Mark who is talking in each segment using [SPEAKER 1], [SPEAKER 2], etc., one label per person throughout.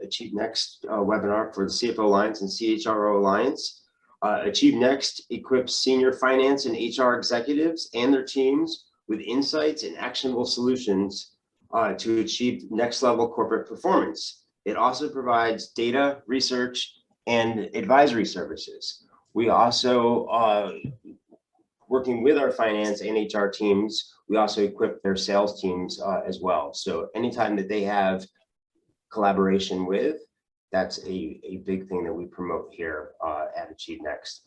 [SPEAKER 1] Achieve Next webinar for the CFO Alliance and CHRO Alliance. Achieve Next equips senior finance and HR executives and their teams with insights and actionable solutions to achieve next level corporate performance. It also provides data, research, and advisory services. We also, working with our finance and HR teams, we also equip their sales teams as well. So anytime that they have collaboration with, that's a big thing that we promote here at Achieve Next.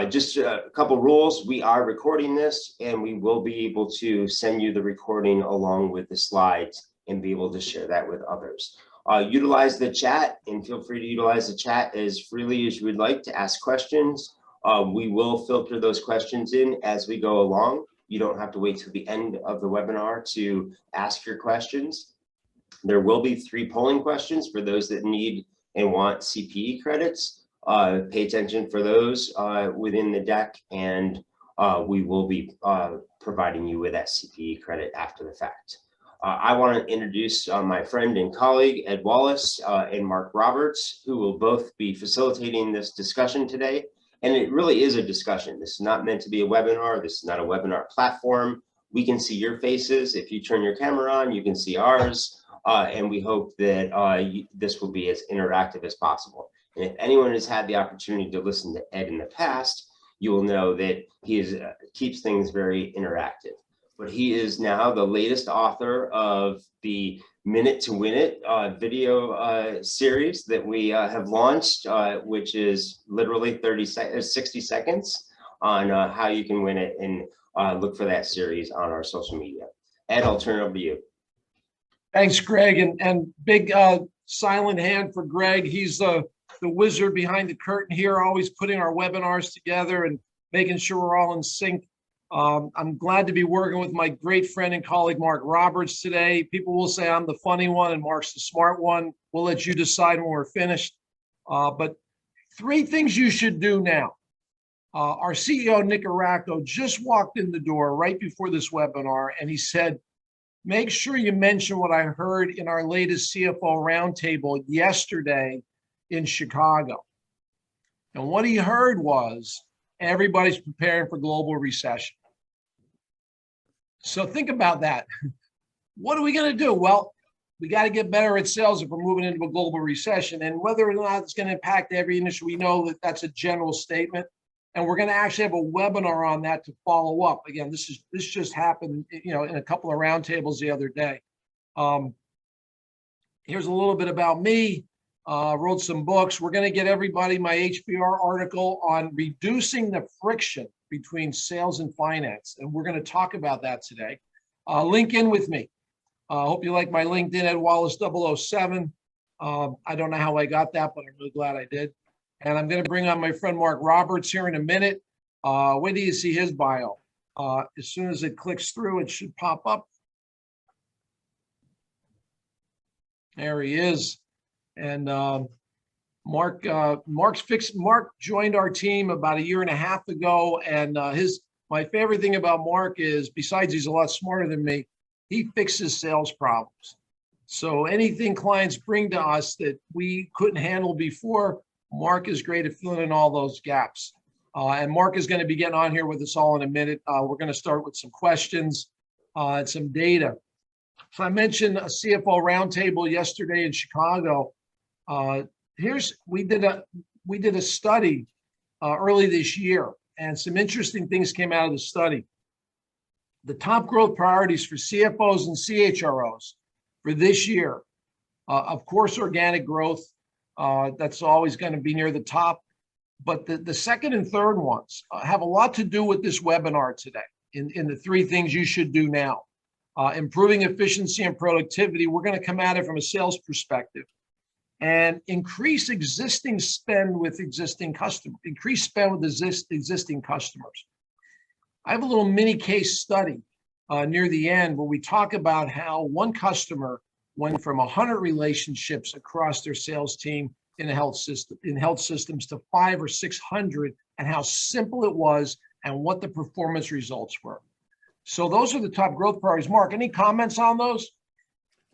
[SPEAKER 1] Just a couple rules. We are recording this, and we will be able to send you the recording along with the slides and be able to share that with others. Utilize the chat, and feel free to utilize the chat as freely as you would like to ask questions. We will filter those questions in as we go along. You don't have to wait till the end of the webinar to ask your questions. There will be 3 polling questions for those that need and want CPE credits. Pay attention for those within the deck, and we will be providing you with that CPE credit after the fact. I want to introduce my friend and colleague, Ed Wallace and Mark Roberts, who will both be facilitating this discussion today. And it really is a discussion. This is not meant to be a webinar. This is not a webinar platform. We can see your faces. If you turn your camera on, you can see ours. And we hope that this will be as interactive as possible. And if anyone has had the opportunity to listen to Ed in the past, you will know that he keeps things very interactive. But he is now the latest author of the Minute to Win It video series that we have launched, which is literally 60 seconds on how you can win it, and look for that series on our social media. Ed, I'll turn it over to you.
[SPEAKER 2] Thanks, Greg, and big silent hand for Greg. He's the wizard behind the curtain here, always putting our webinars together and making sure we're all in sync. I'm glad to be working with my great friend and colleague, Mark Roberts, today. People will say I'm the funny one and Mark's the smart one. We'll let you decide when we're finished. But 3 things you should do now. Our CEO, Nick Aracco, just walked in the door right before this webinar, and he said, make sure you mention what I heard in our latest CFO roundtable yesterday in Chicago. And what he heard was, everybody's preparing for global recession. So think about that. What are we going to do? Well, we got to get better at sales if we're moving into a global recession. And whether or not it's going to impact every industry, we know that that's a general statement. And we're going to actually have a webinar on that to follow up. Again, this just happened, in a couple of roundtables the other day. Here's a little bit about me. Wrote some books. We're going to get everybody my HBR article on reducing the friction between sales and finance. And we're going to talk about that today. Link in with me. Hope you like my LinkedIn, Ed Wallace 007. I don't know how I got that, but I'm really glad I did. And I'm going to bring on my friend Mark Roberts here in a minute. Wait till you see his bio. As soon as it clicks through, it should pop up. There he is. And Mark joined our team about 1.5 years ago. And my favorite thing about Mark is, besides he's a lot smarter than me, he fixes sales problems. So anything clients bring to us that we couldn't handle before, Mark is great at filling in all those gaps. And Mark is going to be getting on here with us all in a minute. We're going to start with some questions and some data. So I mentioned a CFO roundtable yesterday in Chicago. We did a study early this year, and some interesting things came out of the study. The top growth priorities for CFOs and CHROs for this year, of course, organic growth. That's always going to be near the top. But the second and third ones have a lot to do with this webinar today in the 3 things you should do now. Improving efficiency and productivity. We're going to come at it from a sales perspective. And increase existing spend with existing customers. Increase spend with existing customers. I have a little mini case study near the end where we talk about how one customer went from 100 relationships across their sales team in health systems to 500 or 600, and how simple it was and what the performance results were. So those are the top growth priorities. Mark, any comments on those?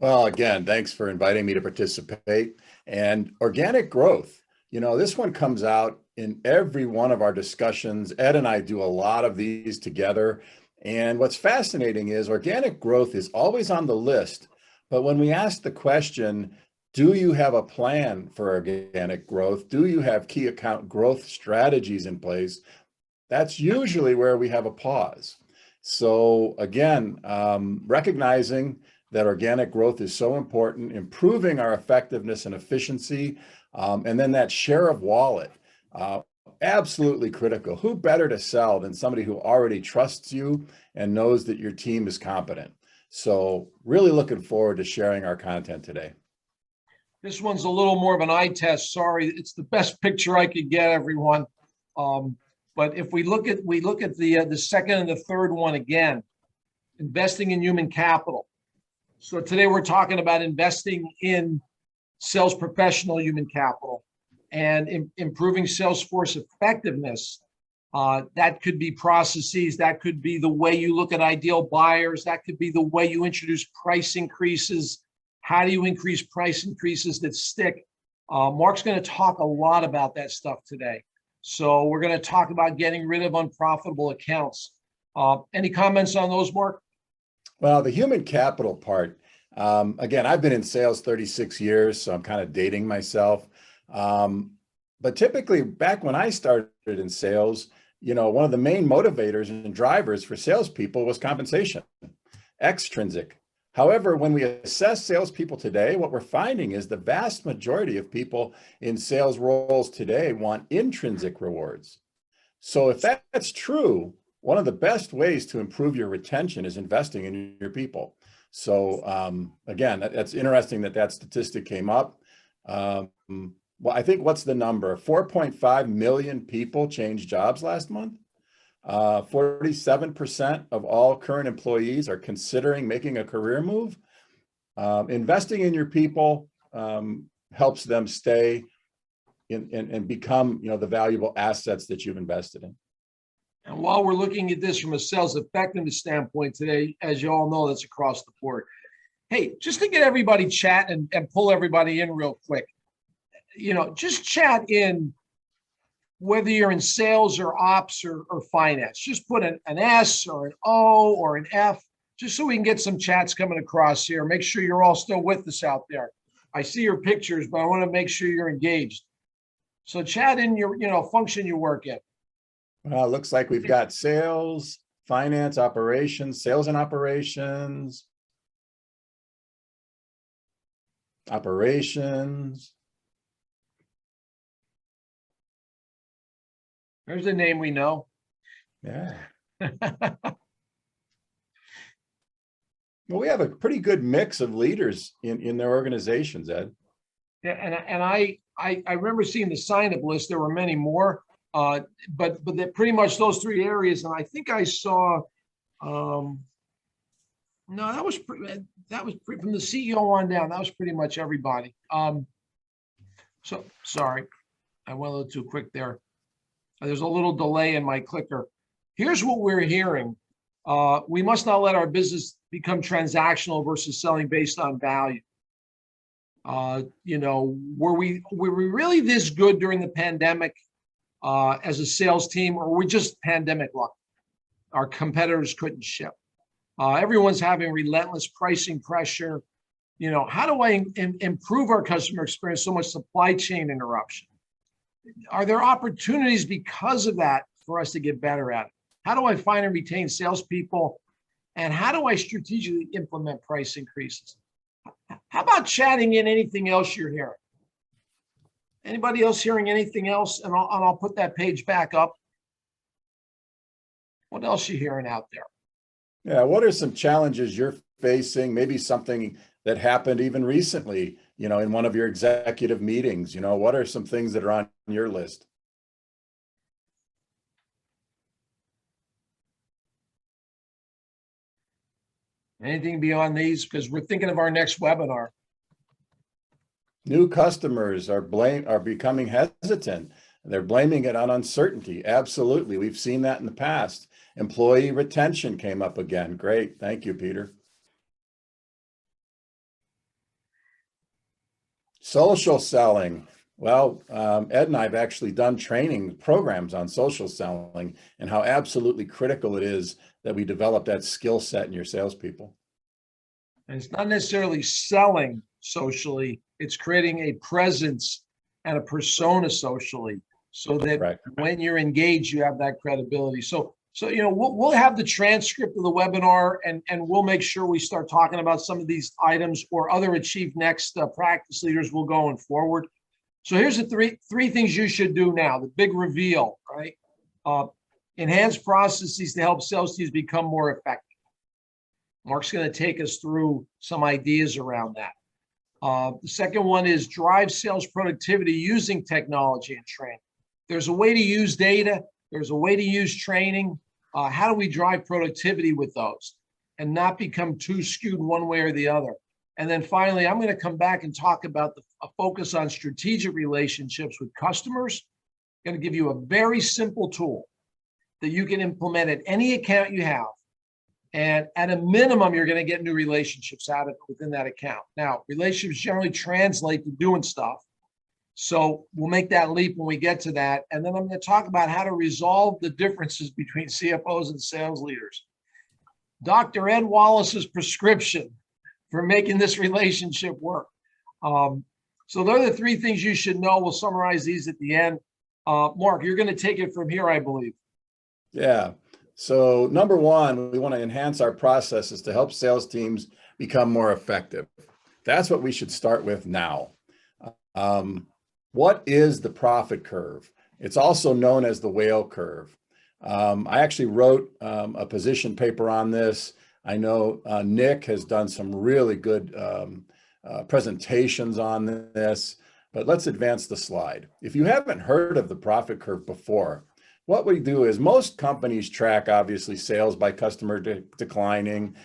[SPEAKER 3] Well, again, thanks for inviting me to participate. And organic growth, this one comes out in every one of our discussions. Ed and I do a lot of these together. And what's fascinating is organic growth is always on the list. But when we ask the question, do you have a plan for organic growth? Do you have key account growth strategies in place? That's usually where we have a pause. So again, recognizing that organic growth is so important, improving our effectiveness and efficiency, and then that share of wallet, absolutely critical. Who better to sell than somebody who already trusts you and knows that your team is competent? So really looking forward to sharing our content today.
[SPEAKER 2] This one's a little more of an eye test. Sorry, it's the best picture I could get, everyone. But if we look at the second and the third one again, investing in human capital. So today we're talking about investing in sales professional human capital and improving sales force effectiveness. That could be processes. That could be the way you look at ideal buyers. That could be the way you introduce price increases. How do you increase price increases that stick? Mark's going to talk a lot about that stuff today. So we're going to talk about getting rid of unprofitable accounts. Any comments on those, Mark?
[SPEAKER 3] Well, the human capital part, again, I've been in sales 36 years, so I'm kind of dating myself. But typically back when I started in sales, one of the main motivators and drivers for salespeople was compensation, extrinsic. However, when we assess salespeople today, what we're finding is the vast majority of people in sales roles today want intrinsic rewards. So if that's true, one of the best ways to improve your retention is investing in your people. So again, that's interesting that statistic came up. Well, I think what's the number? 4.5 million people changed jobs last month. 47% of all current employees are considering making a career move. Investing in your people helps them stay and become, the valuable assets that you've invested in.
[SPEAKER 2] And while we're looking at this from a sales effectiveness standpoint today, as you all know, that's across the board. Hey, just to get everybody chatting and pull everybody in real quick, just chat in whether you're in sales or ops or finance. Just put an S or an O or an F, just so we can get some chats coming across here. Make sure you're all still with us out there. I see your pictures, but I want to make sure you're engaged. So chat in your, function you work in.
[SPEAKER 3] Well, it looks like we've got sales, finance, operations, sales and operations.
[SPEAKER 2] There's a name we know.
[SPEAKER 3] Yeah. Well, we have a pretty good mix of leaders in their organizations, Ed.
[SPEAKER 2] Yeah, and I remember seeing the sign-up list. There were many more, but pretty much those three areas. And I think I saw, no, that was from the CEO on down. That was pretty much everybody. So sorry, I went a little too quick there. There's a little delay in my clicker. Here's what we're hearing. We must not let our business become transactional versus selling based on value. Were we really this good during the pandemic as a sales team, or were we just pandemic luck? Our competitors couldn't ship. Everyone's having relentless pricing pressure. How do I improve our customer experience? So much supply chain interruption. Are there opportunities because of that for us to get better at it? How do I find and retain salespeople? And how do I strategically implement price increases? How about chatting in anything else you're hearing? Anybody else hearing anything else? And I'll put that page back up. What else are you hearing out there?
[SPEAKER 3] Yeah, what are some challenges you're facing? Maybe something that happened even recently, in one of your executive meetings. What are some things that are on your list?
[SPEAKER 2] Anything beyond these? Because we're thinking of our next webinar.
[SPEAKER 3] New customers are becoming hesitant. They're blaming it on uncertainty. Absolutely. We've seen that in the past. Employee retention came up again. Great. Thank you, Peter. Social selling. Well, Ed and I have actually done training programs on social selling and how absolutely critical it is that we develop that skill set in your salespeople.
[SPEAKER 2] And it's not necessarily selling socially, it's creating a presence and a persona socially so that
[SPEAKER 3] Correct.
[SPEAKER 2] when you're engaged, you have that credibility. So we'll have the transcript of the webinar and we'll make sure we start talking about some of these items or other Achieve Next practice leaders will going forward. So here's the three things you should do now, the big reveal, right? Enhance processes to help sales teams become more effective. Mark's going to take us through some ideas around that. The second one is drive sales productivity using technology and training. There's a way to use data. There's a way to use training. How do we drive productivity with those and not become too skewed one way or the other? And then finally, I'm going to come back and talk about a focus on strategic relationships with customers. I'm going to give you a very simple tool that you can implement at any account you have. And at a minimum, you're going to get new relationships out of it within that account. Now, relationships generally translate to doing stuff. So we'll make that leap when we get to that. And then I'm going to talk about how to resolve the differences between CFOs and sales leaders. Dr. Ed Wallace's prescription for making this relationship work. So those are the three things you should know. We'll summarize these at the end. Mark, you're going to take it from here, I believe.
[SPEAKER 3] Yeah. So number one, we want to enhance our processes to help sales teams become more effective. That's what we should start with now. What is the profit curve? It's also known as the whale curve. I actually wrote a position paper on this. I know Nick has done some really good presentations on this, but let's advance the slide. If you haven't heard of the profit curve before, what we do is most companies track, obviously, sales by customer declining,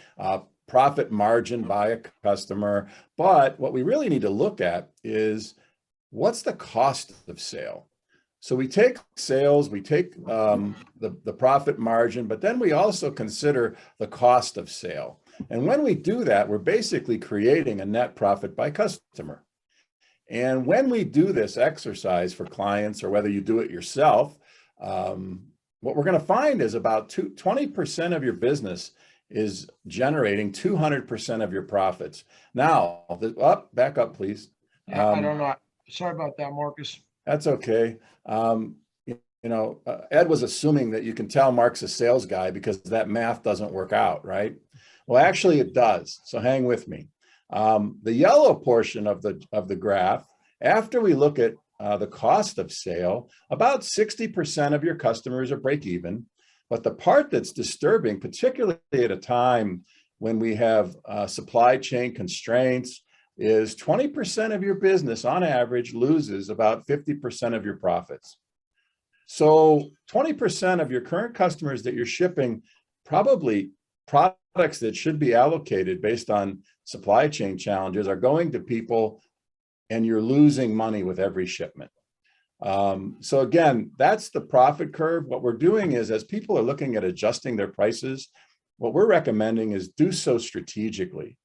[SPEAKER 3] profit margin by a customer. But what we really need to look at is what's the cost of sale? So we take sales, we take the profit margin, but then we also consider the cost of sale. And when we do that, we're basically creating a net profit by customer. And when we do this exercise for clients, or whether you do it yourself, what we're going to find is about 20% of your business is generating 200% of your profits. Now, back up, please.
[SPEAKER 2] Yeah, I don't know. Sorry about that, Marcus.
[SPEAKER 3] That's okay. Ed was assuming that you can tell Mark's a sales guy because that math doesn't work out, right? Well, actually it does. So hang with me. The yellow portion of the graph, after we look at the cost of sale, about 60% of your customers are break even. But the part that's disturbing, particularly at a time when we have supply chain constraints, is 20% of your business on average loses about 50% of your profits. So 20% of your current customers that you're shipping probably products that should be allocated based on supply chain challenges are going to people, and you're losing money with every shipment. So again, that's the profit curve. What we're doing is, as people are looking at adjusting their prices, what we're recommending is do so strategically.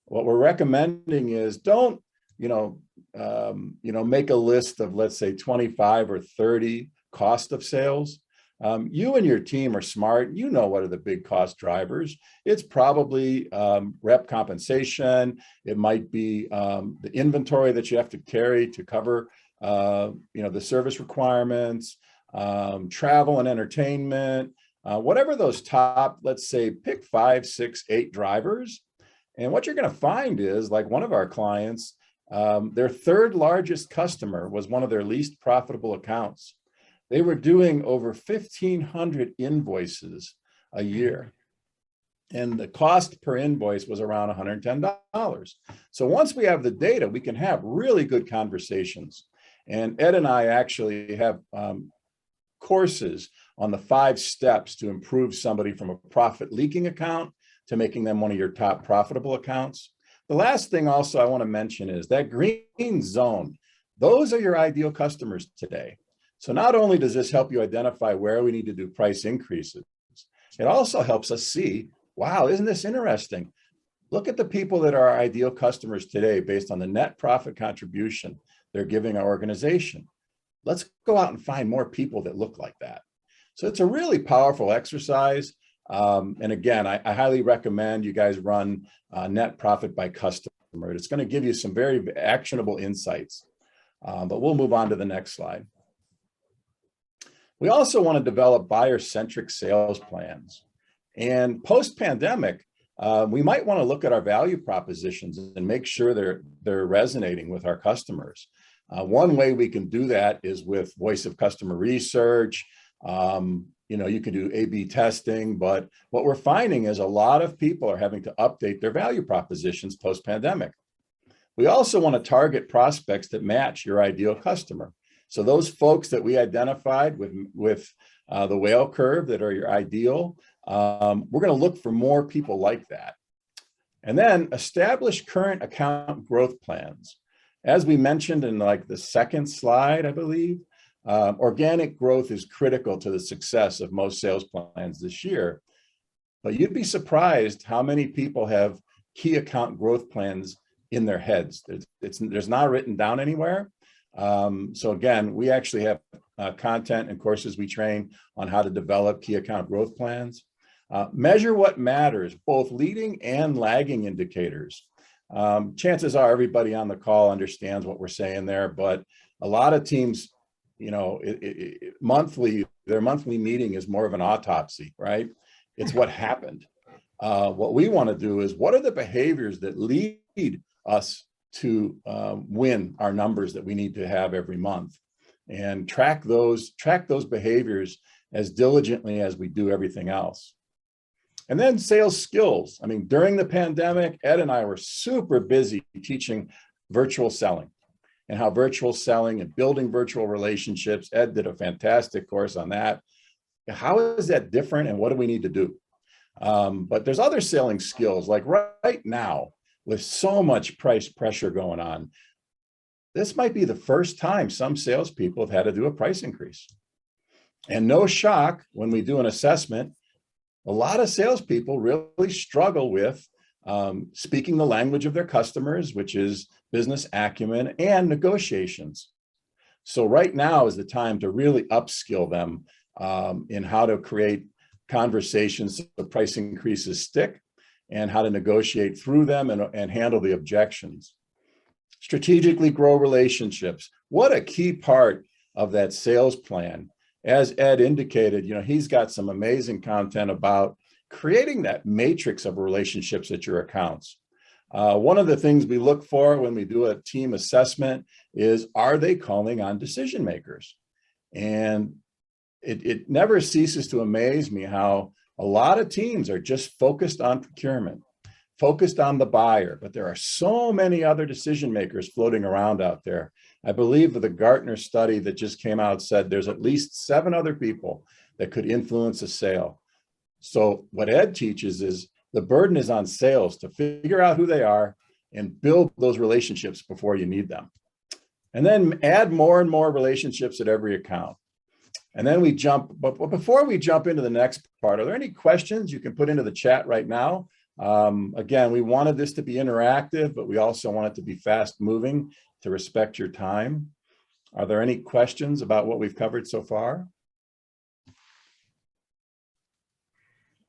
[SPEAKER 3] What we're recommending is don't, make a list of, let's say, 25 or 30 cost of sales. You and your team are smart. You know what are the big cost drivers. It's probably rep compensation. It might be the inventory that you have to carry to cover the service requirements, travel and entertainment, whatever those top, let's say, pick 5, 6, 8 drivers. And what you're going to find is, like one of our clients, their third largest customer was one of their least profitable accounts. They were doing over 1,500 invoices a year. And the cost per invoice was around $110. So once we have the data, we can have really good conversations. And Ed and I actually have courses on the 5 steps to improve somebody from a profit leaking account to making them one of your top profitable accounts. The last thing also I want to mention is that green zone. Those are your ideal customers today. So not only does this help you identify where we need to do price increases, it also helps us see, wow, isn't this interesting? Look at the people that are our ideal customers today based on the net profit contribution they're giving our organization. Let's go out and find more people that look like that. So it's a really powerful exercise. And again, I highly recommend you guys run net profit by customer. It's going to give you some very actionable insights. But we'll move on to the next slide. We also want to develop buyer-centric sales plans. And post-pandemic, we might want to look at our value propositions and make sure they're resonating with our customers. One way we can do that is with voice of customer research. You can do A/B testing, but what we're finding is a lot of people are having to update their value propositions post-pandemic. We also want to target prospects that match your ideal customer. So those folks that we identified with the whale curve that are your ideal, we're going to look for more people like that. And then establish current account growth plans. As we mentioned in like the second slide, I believe, organic growth is critical to the success of most sales plans this year. But you'd be surprised how many people have key account growth plans in their heads. There's not written down anywhere. So again, we actually have content and courses we train on how to develop key account growth plans. Measure what matters, both leading and lagging indicators. Chances are everybody on the call understands what we're saying there, but a lot of teams, their monthly meeting is more of an autopsy, right? It's what happened. What we want to do is, what are the behaviors that lead us to win our numbers that we need to have every month, and track those behaviors as diligently as we do everything else. And then sales skills. I mean, during the pandemic, Ed and I were super busy teaching virtual selling and how virtual selling and building virtual relationships. Ed did a fantastic course on that. How is that different, and what do we need to do? But there's other selling skills, like right now, with so much price pressure going on, this might be the first time some salespeople have had to do a price increase. And no shock, when we do an assessment, a lot of salespeople really struggle with speaking the language of their customers, which is business acumen and negotiations. So right now is the time to really upskill them in how to create conversations so price increases stick, and how to negotiate through them and handle the objections. Strategically grow relationships. What a key part of that sales plan. As Ed indicated, he's got some amazing content about creating that matrix of relationships at your accounts. One of the things we look for when we do a team assessment is, are they calling on decision makers? And it never ceases to amaze me how a lot of teams are just focused on procurement, focused on the buyer, but there are so many other decision makers floating around out there. I believe the Gartner study that just came out said there's at least 7 other people that could influence a sale. So what Ed teaches is the burden is on sales to figure out who they are and build those relationships before you need them. And then add more and more relationships at every account. And then but before we jump into the next part, are there any questions you can put into the chat right now? Again, we wanted this to be interactive, but we also want it to be fast moving to respect your time. Are there any questions about what we've covered so far?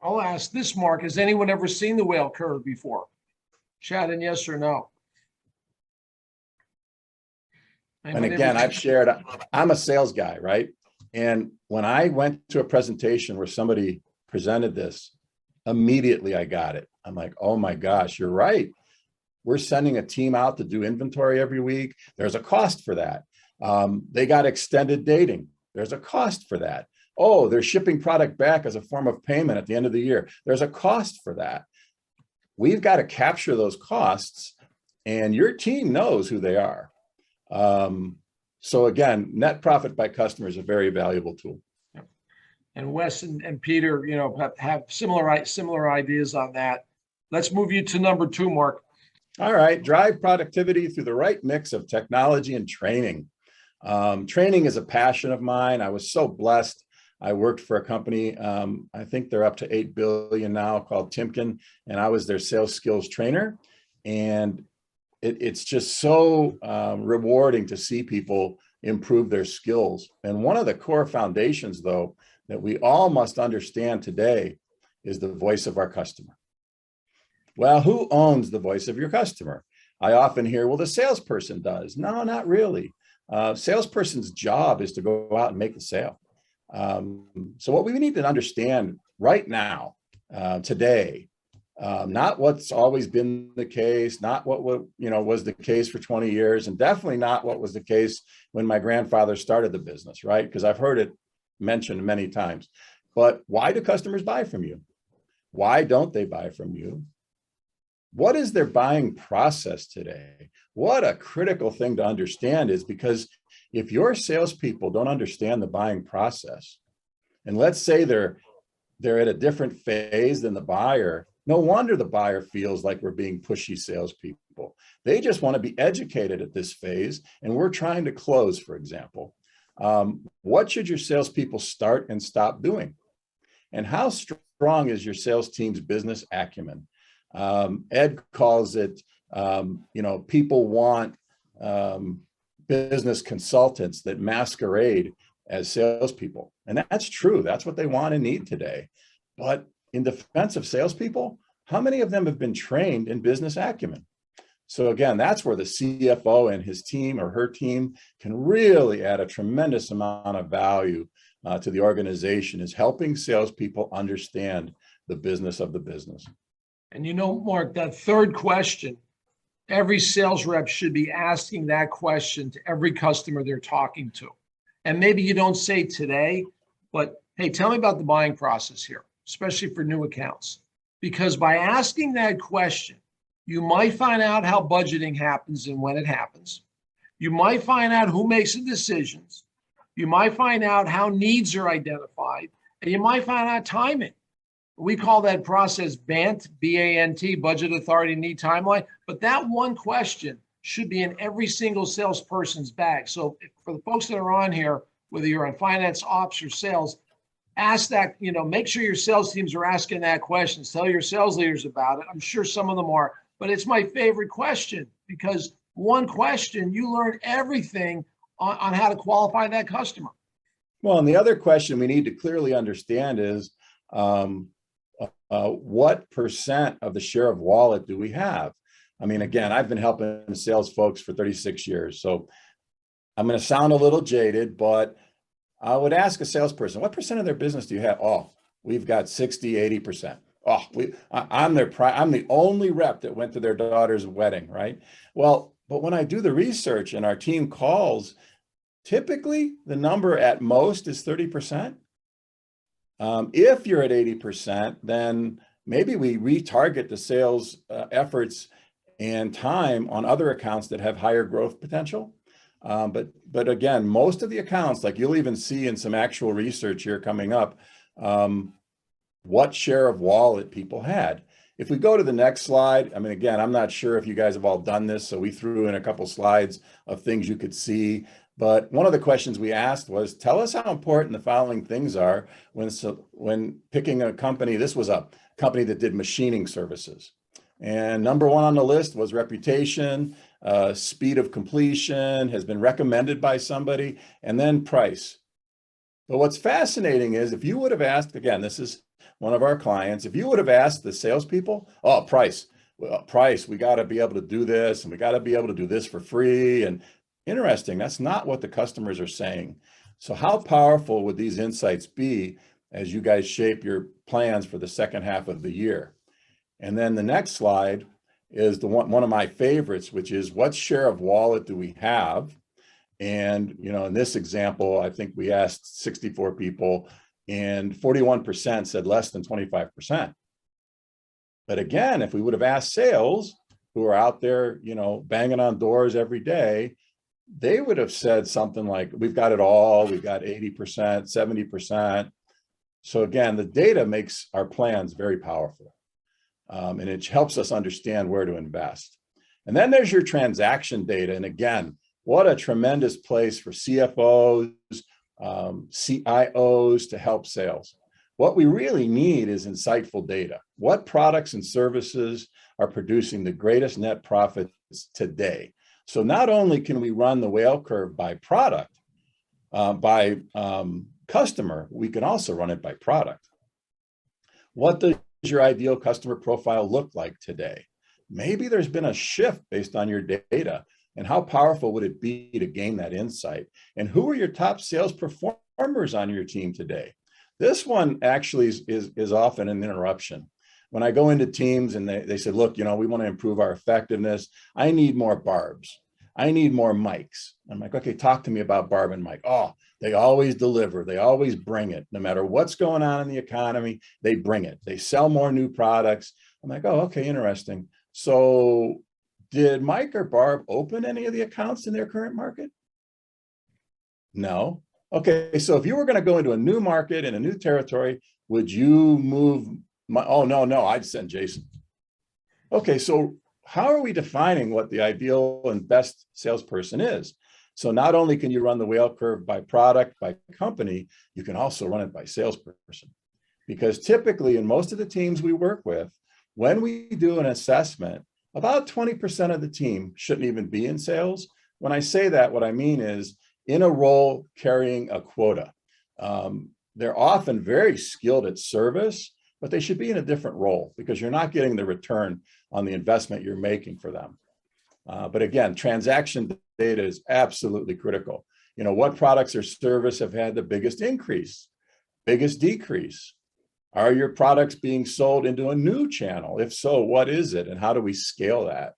[SPEAKER 2] I'll ask this, Mark. Has anyone ever seen the whale curve before? Chat in yes or no.
[SPEAKER 3] And again, I've shared, I'm a sales guy, right? And when I went to a presentation where somebody presented this, immediately I got it. I'm like, oh my gosh, you're right. We're sending a team out to do inventory every week. There's a cost for that. They got extended dating. There's a cost for that. Oh, they're shipping product back as a form of payment at the end of the year. There's a cost for that. We've got to capture those costs, and your team knows who they are. So again, net profit by customer is a very valuable tool.
[SPEAKER 2] And Wes and Peter, have similar ideas on that. Let's move you to number 2, Mark.
[SPEAKER 3] All right, drive productivity through the right mix of technology and training. Training is a passion of mine. I was so blessed I worked for a company, I think they're up to 8 billion now, called Timken, and I was their sales skills trainer. And it's just so rewarding to see people improve their skills. And one of the core foundations, though, that we all must understand today is the voice of our customer. Well, who owns the voice of your customer? I often hear, well, the salesperson does. No, not really. Salesperson's job is to go out and make the sale. So what we need to understand right now, today, not what's always been the case, not what was the case for 20 years, and definitely not what was the case when my grandfather started the business, right? Because I've heard it mentioned many times. But why do customers buy from you? Why don't they buy from you? What is their buying process today? What a critical thing to understand is, because if your salespeople don't understand the buying process, and let's say they're at a different phase than the buyer, no wonder the buyer feels like we're being pushy salespeople. They just want to be educated at this phase, and we're trying to close, for example. What should your salespeople start and stop doing? And how strong is your sales team's business acumen? Ed calls it, people want business consultants that masquerade as salespeople. And that's true. That's what they want and need today. But in defense of salespeople, how many of them have been trained in business acumen? So again, that's where the CFO and his team or her team can really add a tremendous amount of value to the organization, is helping salespeople understand the business of the business.
[SPEAKER 2] And Mark, that third question, every sales rep should be asking that question to every customer they're talking to. And maybe you don't say today, but hey, tell me about the buying process here, especially for new accounts. Because by asking that question, you might find out how budgeting happens and when it happens. You might find out who makes the decisions. You might find out how needs are identified, and you might find out timing. We call that process BANT, B-A-N-T, budget, authority, need, timeline. But that one question should be in every single salesperson's bag. So for the folks that are on here, whether you're on finance, ops, or sales, ask that, make sure your sales teams are asking that question. Tell your sales leaders about it. I'm sure some of them are, but it's my favorite question, because one question, you learn everything on how to qualify that customer.
[SPEAKER 3] Well, and the other question we need to clearly understand is, what percent of the share of wallet do we have? I mean, again, I've been helping sales folks for 36 years. So I'm going to sound a little jaded, but I would ask a salesperson, what percent of their business do you have? Oh, we've got 60, 80%. Oh, I'm the only rep that went to their daughter's wedding, right? Well, but when I do the research and our team calls, typically the number at most is 30%. If you're at 80%, then maybe we retarget the sales efforts and time on other accounts that have higher growth potential. But again, most of the accounts, like you'll even see in some actual research here coming up, what share of wallet people had. If we go to the next slide, I mean, again, I'm not sure if you guys have all done this, so we threw in a couple slides of things you could see. But one of the questions we asked was, tell us how important the following things are when picking a company. This was a company that did machining services. And number one on the list was reputation, speed of completion, has been recommended by somebody, and then price. But what's fascinating is, if you would have asked, again, this is one of our clients, if you would have asked the salespeople, oh, price, well, price, we got to be able to do this, and we got to be able to do this for free. And interesting, that's not what the customers are saying. So how powerful would these insights be as you guys shape your plans for the second half of the year? And then the next slide is one of my favorites, which is, what share of wallet do we have? And, in this example, I think we asked 64 people, and 41% said less than 25%. But again, if we would have asked sales, who are out there, banging on doors every day, they would have said something like, we've got it all, we've got 80%, 70%. So again, the data makes our plans very powerful. And it helps us understand where to invest. And then there's your transaction data. And again, what a tremendous place for CFOs, CIOs to help sales. What we really need is insightful data. What products and services are producing the greatest net profits today? So not only can we run the whale curve by product, by customer, we can also run it by product. What does your ideal customer profile look like today? Maybe there's been a shift based on your data, and how powerful would it be to gain that insight? And who are your top sales performers on your team today? This one actually is often an interruption. When I go into teams and they said, look, we want to improve our effectiveness. I need more Barbs. I need more Mikes. I'm like, okay, talk to me about Barb and Mike. Oh, they always deliver. They always bring it. No matter what's going on in the economy, they bring it. They sell more new products. I'm like, oh, okay, interesting. So did Mike or Barb open any of the accounts in their current market? No. Okay, so if you were going to go into a new market in a new territory, would you move? Oh, no, I'd send Jason. Okay, so how are we defining what the ideal and best salesperson is? So not only can you run the whale curve by product, by company, you can also run it by salesperson. Because typically in most of the teams we work with, when we do an assessment, about 20% of the team shouldn't even be in sales. When I say that, what I mean is in a role carrying a quota. They're often very skilled at service, but they should be in a different role because you're not getting the return on the investment you're making for them. But again, transaction data is absolutely critical. What products or service have had the biggest increase, biggest decrease? Are your products being sold into a new channel? If so, what is it and how do we scale that?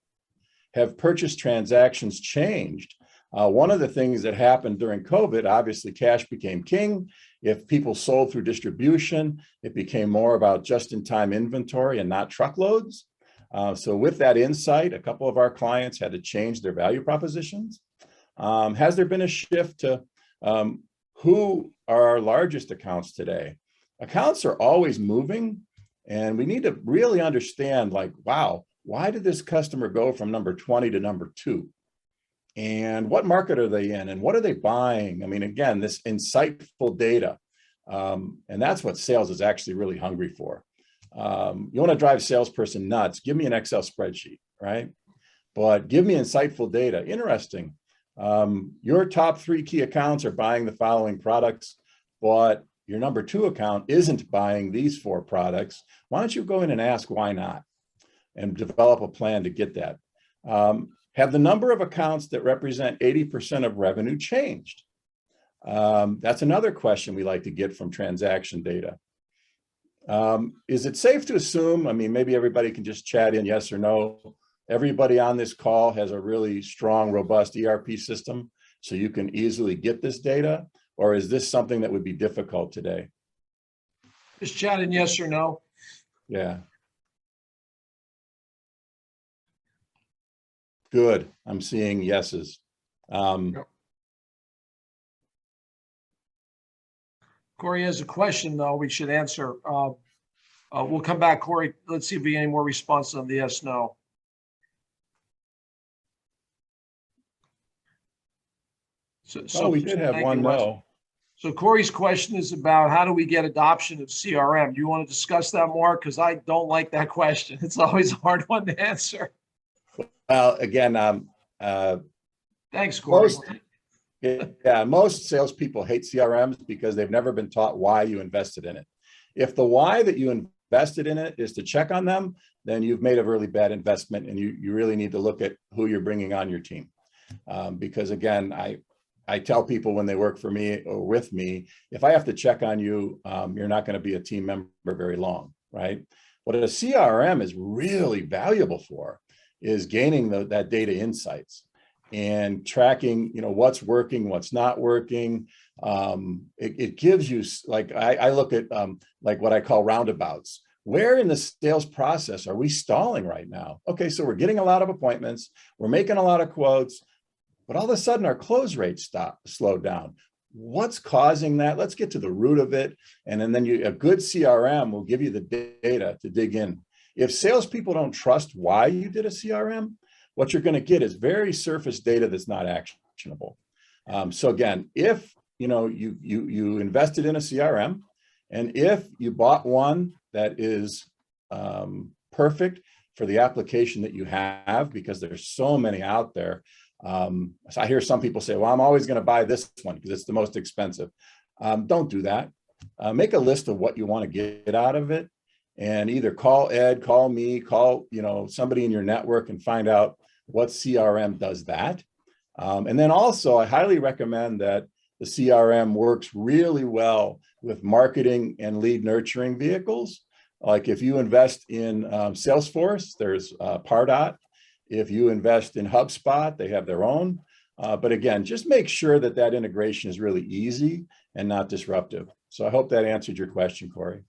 [SPEAKER 3] Have purchase transactions changed? One of the things that happened during COVID, obviously cash became king. If people sold through distribution, it became more about just-in-time inventory and not truckloads. So with that insight, a couple of our clients had to change their value propositions. Has there been a shift to who are our largest accounts today? Accounts are always moving, and we need to really understand, like, wow, why did this customer go from number 20 to number 2? And what market are they in? And what are they buying? I mean, again, this insightful data. And that's what sales is actually really hungry for. You want to drive salesperson nuts, give me an Excel spreadsheet, right? But give me insightful data. Interesting. Your top 3 key accounts are buying the following products, but your number 2 account isn't buying these 4 products. Why don't you go in and ask why not? And develop a plan to get that. Have the number of accounts that represent 80% of revenue changed? That's another question we like to get from transaction data. Is it safe to assume, I mean, maybe everybody can just chat in yes or no. Everybody on this call has a really strong, robust ERP system, so you can easily get this data, or is this something that would be difficult today?
[SPEAKER 2] Just chat in yes or no.
[SPEAKER 3] Yeah. Good. I'm seeing yeses.
[SPEAKER 2] Yep. Corey has a question, though, we should answer. We'll come back, Corey. Let's see if we get any more response on the yes, no. So
[SPEAKER 3] we did have one no.
[SPEAKER 2] So Corey's question is about how do we get adoption of CRM? Do you want to discuss that more? Because I don't like that question. It's always a hard one to answer.
[SPEAKER 3] Well, again,
[SPEAKER 2] thanks, Corey.
[SPEAKER 3] Most salespeople hate CRMs because they've never been taught why you invested in it. If the why that you invested in it is to check on them, then you've made a really bad investment, and you really need to look at who you're bringing on your team. Because again, I tell people when they work for me or with me, if I have to check on you, you're not going to be a team member very long, right? What a CRM is really valuable for is gaining that data insights and tracking, what's working, what's not working. It gives you, like, I look at like what I call roundabouts. Where in the sales process are we stalling right now? Okay, so we're getting a lot of appointments, we're making a lot of quotes, but all of a sudden our close rate slowed down. What's causing that? Let's get to the root of it. And then a good CRM will give you the data to dig in. If salespeople don't trust why you did a CRM, what you're going to get is very surface data that's not actionable. So again, if you invested in a CRM, and if you bought one that is perfect for the application that you have, because there's so many out there. So I hear some people say, well, I'm always going to buy this one because it's the most expensive. Don't do that. Make a list of what you want to get out of it, and either call Ed, call me, call somebody in your network and find out what CRM does that. And then also, I highly recommend that the CRM works really well with marketing and lead nurturing vehicles. Like if you invest in Salesforce, there's Pardot. If you invest in HubSpot, they have their own. But again, just make sure that that integration is really easy and not disruptive. So I hope that answered your question, Corey.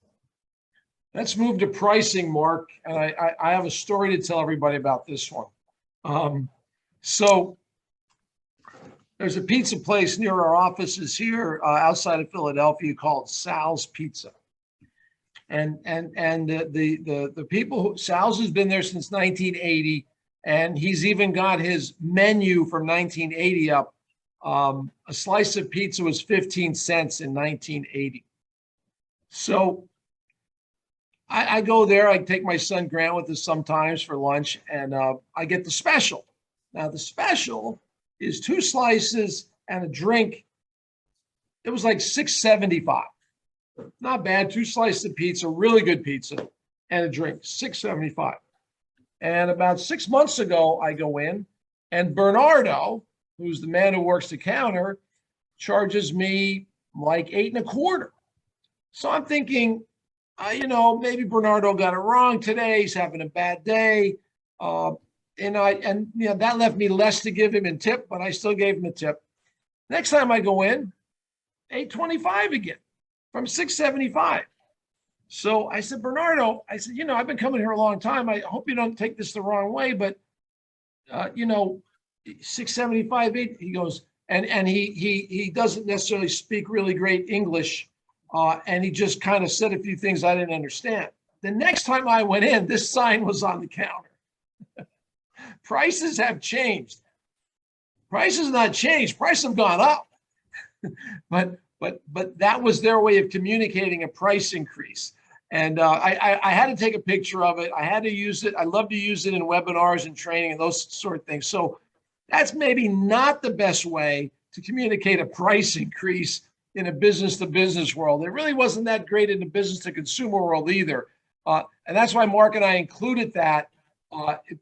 [SPEAKER 2] Let's move to pricing, Mark. And I have a story to tell everybody about this one. So there's a pizza place near our offices here outside of Philadelphia called Sal's Pizza. And the people Sal's has been there since 1980, and he's even got his menu from 1980 up. A slice of pizza was 15 cents in 1980. So I go there. I take my son Grant with us sometimes for lunch, and I get the special. Now the special is 2 slices and a drink. It was like $6.75. Not bad. 2 slices of pizza, really good pizza, and a drink, $6.75. And about 6 months ago, I go in, and Bernardo, who's the man who works the counter, charges me like $8.25. So I'm thinking, maybe Bernardo got it wrong today. He's having a bad day. That left me less to give him in tip, but I still gave him a tip. Next time I go in, $8.25 again from $6.75. So I said, Bernardo, I've been coming here a long time. I hope you don't take this the wrong way, but $6.75. He goes, and he doesn't necessarily speak really great English, and he just kind of said a few things I didn't understand. The next time I went in, this sign was on the counter. Prices have changed. Prices not changed. Prices have gone up. but that was their way of communicating a price increase. And I had to take a picture of it. I had to use it. I love to use it in webinars and training and those sort of things. So that's maybe not the best way to communicate a price increase in a business-to-business world. It really wasn't that great in the business-to-consumer world either. And that's why Mark and I included that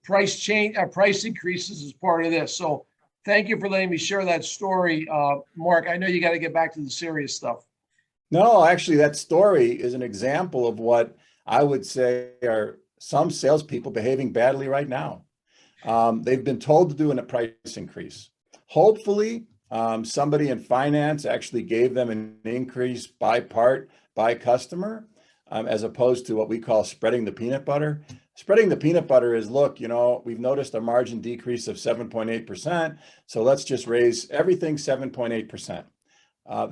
[SPEAKER 2] price increases as part of this. So thank you for letting me share that story, Mark. I know you got to get back to the serious stuff.
[SPEAKER 3] No, actually, that story is an example of what I would say are some salespeople behaving badly right now. They've been told to do a price increase. Hopefully, somebody in finance actually gave them an increase by part, by customer, as opposed to what we call spreading the peanut butter. Spreading the peanut butter is, look, we've noticed a margin decrease of 7.8%, so let's just raise everything 7.8%.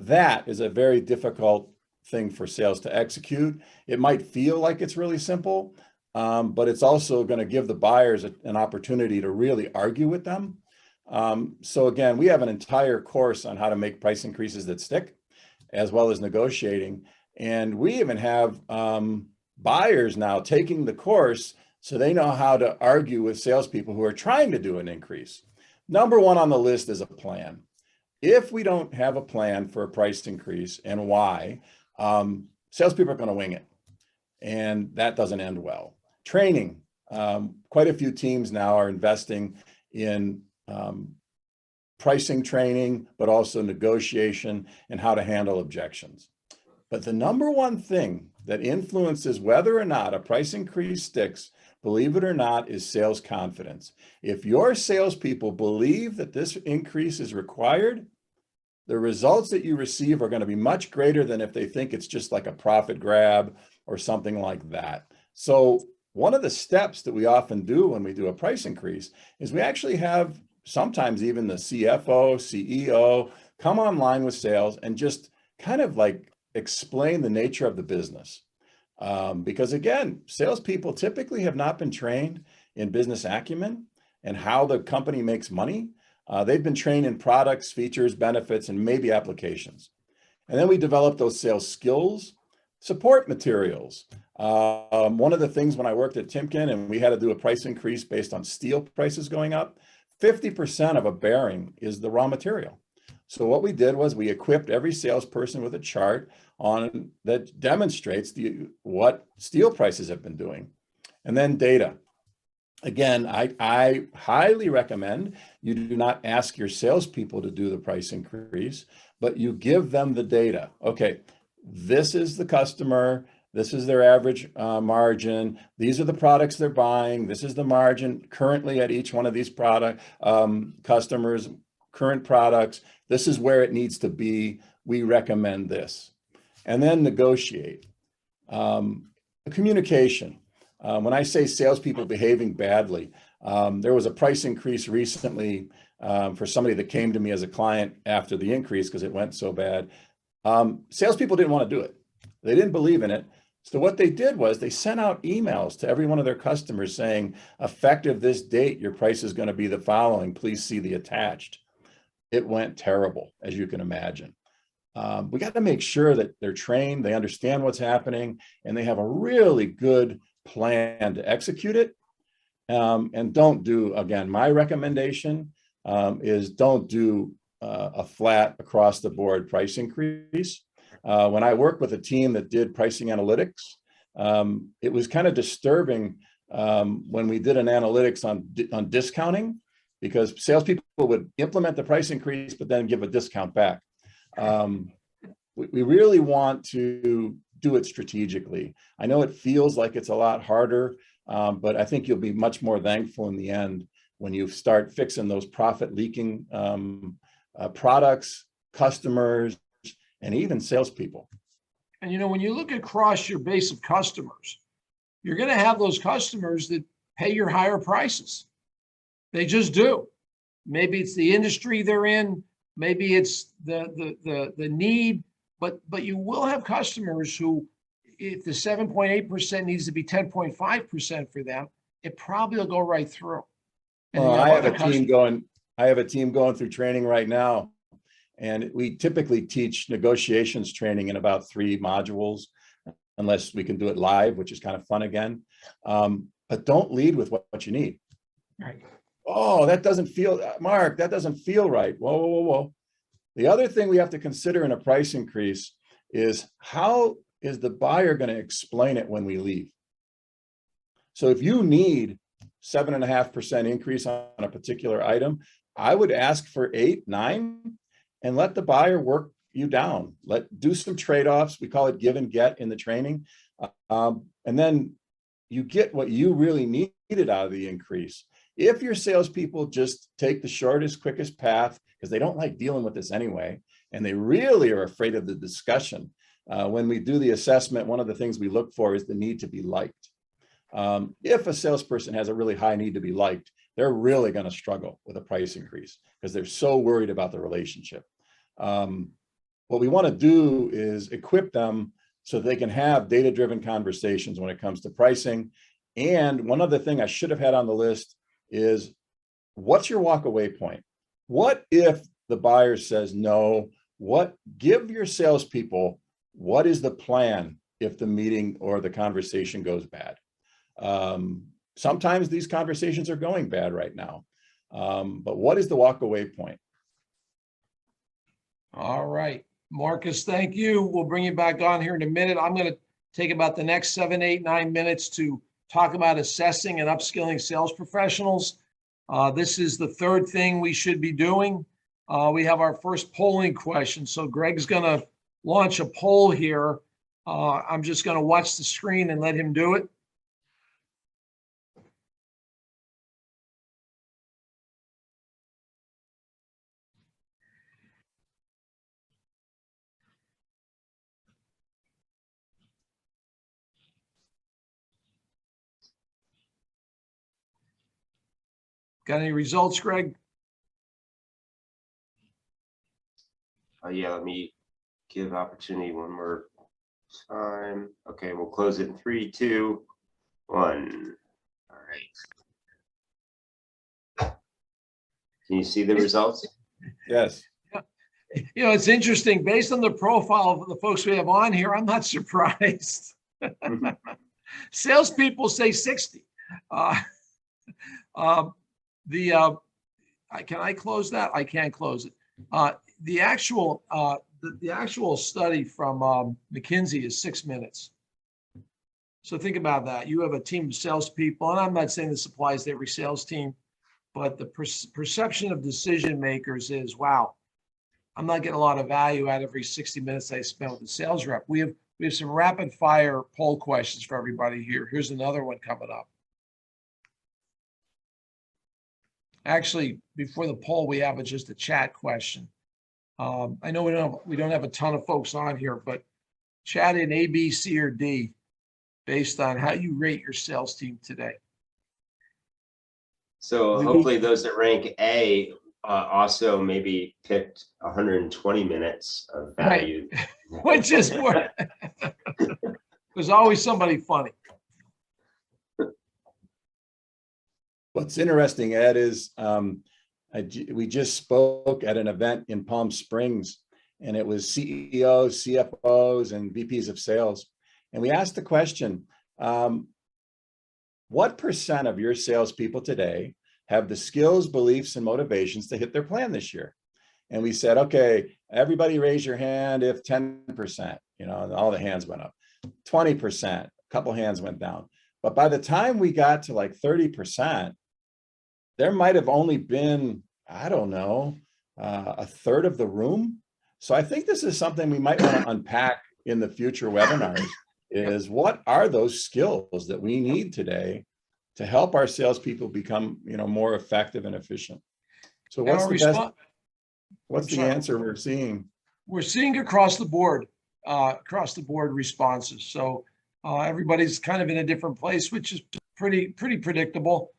[SPEAKER 3] That is a very difficult thing for sales to execute. It might feel like it's really simple, but it's also going to give the buyers an opportunity to really argue with them. So again, we have an entire course on how to make price increases that stick, as well as negotiating. And we even have buyers now taking the course so they know how to argue with salespeople who are trying to do an increase. Number one on the list is a plan. If we don't have a plan for a price increase and why, salespeople are going to wing it. And that doesn't end well. Training. Quite a few teams now are investing in pricing training, but also negotiation and how to handle objections. But the number one thing that influences whether or not a price increase sticks, believe it or not, is sales confidence. If your salespeople believe that this increase is required, the results that you receive are going to be much greater than if they think it's just like a profit grab or something like that. So one of the steps that we often do when we do a price increase is we actually have sometimes even the CFO, CEO come online with sales and just kind of like explain the nature of the business. Because again, salespeople typically have not been trained in business acumen and how the company makes money. They've been trained in products, features, benefits, and maybe applications. And then we develop those sales skills, support materials. One of the things when I worked at Timken and we had to do a price increase based on steel prices going up, 50% of a bearing is the raw material. So what we did was we equipped every salesperson with a chart on that demonstrates what steel prices have been doing. And then data. Again, I highly recommend you do not ask your salespeople to do the price increase, but you give them the data. Okay, this is the customer. This is their average margin. These are the products they're buying. This is the margin currently at each one of these product customers, current products. This is where it needs to be. We recommend this. And then negotiate. Communication. When I say salespeople behaving badly, there was a price increase recently for somebody that came to me as a client after the increase because it went so bad. Salespeople didn't want to do it. They didn't believe in it. So what they did was they sent out emails to every one of their customers saying, effective this date, your price is going to be the following. Please see the attached. It went terrible, as you can imagine. We got to make sure that they're trained, they understand what's happening, and they have a really good plan to execute it. And don't do, again, my recommendation is don't do a flat across the board price increase. When I worked with a team that did pricing analytics, it was kind of disturbing when we did an analytics on discounting, because salespeople would implement the price increase, but then give a discount back. We really want to do it strategically. I know it feels like it's a lot harder, but I think you'll be much more thankful in the end when you start fixing those profit leaking products, customers, and even salespeople.
[SPEAKER 2] And you know, when you look across your base of customers, you're going to have those customers that pay your higher prices. They just do. Maybe it's the industry they're in, maybe it's the need, but you will have customers who, if the 7.8% needs to be 10.5% for them, it probably will go right through. And
[SPEAKER 3] I have a team going through training right now, and we typically teach negotiations training in about 3 modules, unless we can do it live, which is kind of fun again. But don't lead with what you need.
[SPEAKER 2] Right.
[SPEAKER 3] Oh, that doesn't feel, Mark, that doesn't feel right. Whoa, whoa, whoa, whoa. The other thing we have to consider in a price increase is, how is the buyer going to explain it when we leave? So if you need 7.5% increase on a particular item, I would ask for 8, 9, and let the buyer work you down. Do some trade-offs. We call it give and get in the training. And then you get what you really needed out of the increase. If your salespeople just take the shortest, quickest path, because they don't like dealing with this anyway, and they really are afraid of the discussion. When we do the assessment, one of the things we look for is the need to be liked. If a salesperson has a really high need to be liked, they're really going to struggle with a price increase because they're so worried about the relationship. What we want to do is equip them so they can have data-driven conversations when it comes to pricing. And one other thing I should have had on the list is, what's your walk away point? What if the buyer says no? Give your salespeople, what is the plan if the meeting or the conversation goes bad? Sometimes these conversations are going bad right now, but what is the walk away point?
[SPEAKER 2] All right, Marcus, thank you. We'll bring you back on here in a minute. I'm going to take about the next 7, 8, 9 minutes to talk about assessing and upskilling sales professionals. This is the third thing we should be doing. We have our first polling question. So Greg's going to launch a poll here. I'm just going to watch the screen and let him do it. Got any results, Greg?
[SPEAKER 1] Yeah, let me give opportunity one more time. Okay, we'll close it in 3, 2, 1. All right. Can you see the results?
[SPEAKER 3] Yes.
[SPEAKER 2] You know, it's interesting. Based on the profile of the folks we have on here, I'm not surprised. Salespeople say 60. Can I close that? I can't close it. The actual study from McKinsey is 6 minutes. So think about that. You have a team of salespeople, and I'm not saying this applies to every sales team, but the perception of decision makers is, wow, I'm not getting a lot of value out of every 60 minutes I spent with the sales rep. We have some rapid fire poll questions for everybody here. Here's another one coming up. Actually, before the poll, we have just a chat question. I know we don't have a ton of folks on here, but chat in A, B, C, or D based on how you rate your sales team today.
[SPEAKER 1] So hopefully those that rank A also maybe picked 120 minutes of value.
[SPEAKER 2] Right. Which is more. There's always somebody funny.
[SPEAKER 3] What's interesting, Ed, is we just spoke at an event in Palm Springs, and it was CEOs, CFOs, and VPs of sales. And we asked the question, what percent of your salespeople today have the skills, beliefs, and motivations to hit their plan this year? And we said, okay, everybody raise your hand if 10%, and all the hands went up. 20%, a couple hands went down. But by the time we got to like 30%, there might have only been, I don't know, a third of the room. So I think this is something we might want to unpack in the future webinars, is what are those skills that we need today to help our salespeople become, more effective and efficient. So what's the answer we're seeing?
[SPEAKER 2] We're seeing across the board responses. So everybody's kind of in a different place, which is pretty predictable.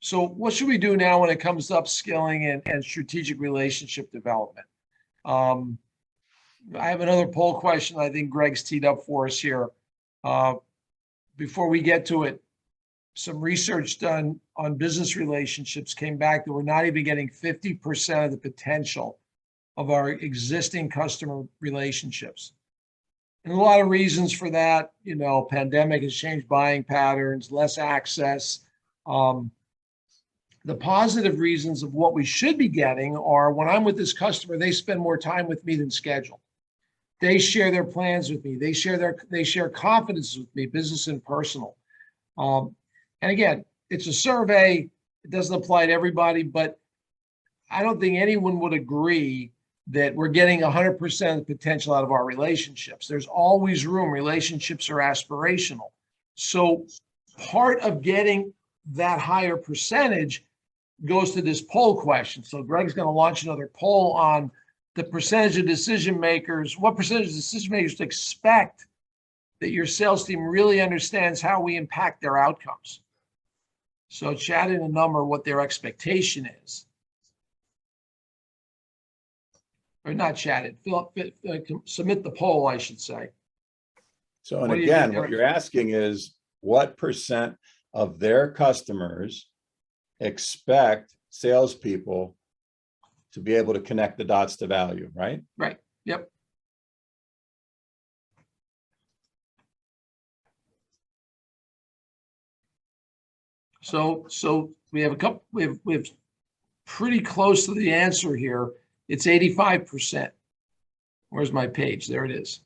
[SPEAKER 2] So what should we do now when it comes to upskilling and strategic relationship development? I have another poll question I think Greg's teed up for us here. Before we get to it, some research done on business relationships came back that we're not even getting 50% of the potential of our existing customer relationships. And a lot of reasons for that, pandemic has changed buying patterns, less access. The positive reasons of what we should be getting are, when I'm with this customer, they spend more time with me than scheduled. They share their plans with me. They share confidence with me, business and personal. And again, it's a survey. It doesn't apply to everybody, but I don't think anyone would agree that we're getting 100% of the potential out of our relationships. There's always room. Relationships are aspirational. So part of getting that higher percentage goes to this poll question. So Greg's going to launch another poll on the percentage of decision makers, what percentage of decision makers to expect that your sales team really understands how we impact their outcomes. So chat in a number what their expectation is. Or not chat it, submit the poll, I should say.
[SPEAKER 3] So, and again, what you're asking is what percent of their customers expect salespeople to be able to connect the dots to value, right?
[SPEAKER 2] Right. Yep. So we have a couple. We have pretty close to the answer here. It's 85%. Where's my page? There it is.